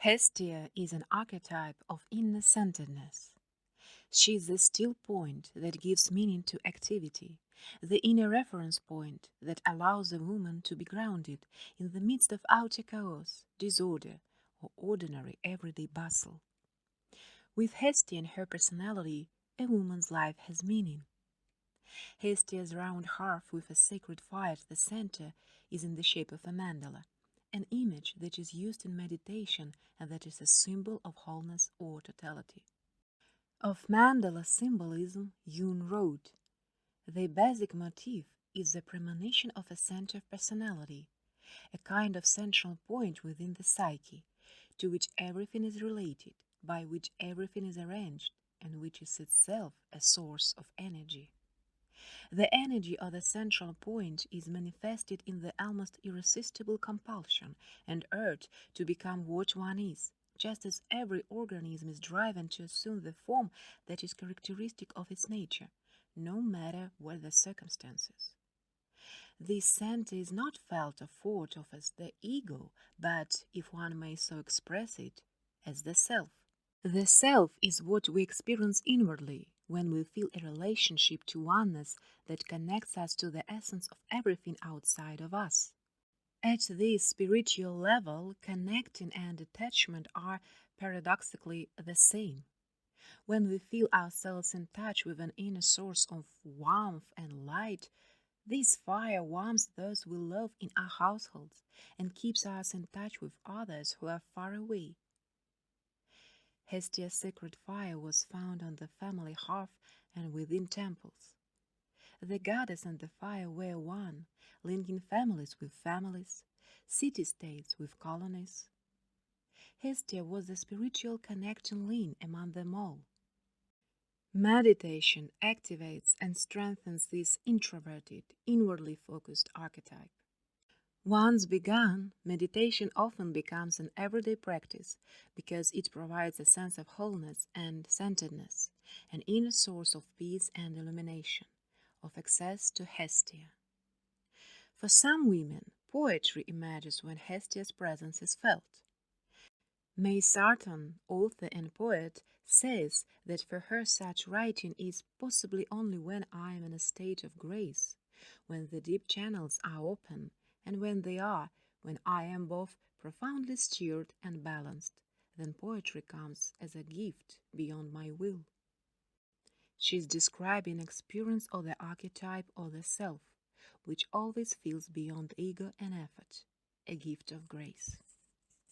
Hestia is an archetype of inner centeredness. She is the still point that gives meaning to activity, the inner reference point that allows a woman to be grounded in the midst of outer chaos, disorder, or ordinary everyday bustle. With Hestia and her personality, a woman's life has meaning. Hestia's round hearth with a sacred fire at the center is in the shape of a mandala, an image that is used in meditation and that is a symbol of wholeness or totality. Of mandala symbolism, Jung wrote, "The basic motif is the premonition of a center of personality, a kind of central point within the psyche, to which everything is related, by which everything is arranged, and which is itself a source of energy." The energy of the central point is manifested in the almost irresistible compulsion and urge to become what one is, just as every organism is driven to assume the form that is characteristic of its nature, no matter what the circumstances. This center is not felt or thought of as the ego, but, if one may so express it, as the self. The self is what we experience inwardly when we feel a relationship to oneness that connects us to the essence of everything outside of us. At this spiritual level, connecting and attachment are paradoxically the same. When we feel ourselves in touch with an inner source of warmth and light, this fire warms those we love in our households and keeps us in touch with others who are far away. Hestia's sacred fire was found on the family hearth and within temples. The goddess and the fire were one, linking families with families, city-states with colonies. Hestia was the spiritual connecting link among them all. Meditation activates and strengthens this introverted, inwardly focused archetype. Once begun, meditation often becomes an everyday practice because it provides a sense of wholeness and centeredness, an inner source of peace and illumination, of access to Hestia. For some women, poetry emerges when Hestia's presence is felt. May Sarton, author and poet, says that for her such writing is possibly only when I am in a state of grace, when the deep channels are open, and when I am both profoundly stirred and balanced, then poetry comes as a gift beyond my will. She is describing experience of the archetype or the self, which always feels beyond ego and effort, a gift of grace.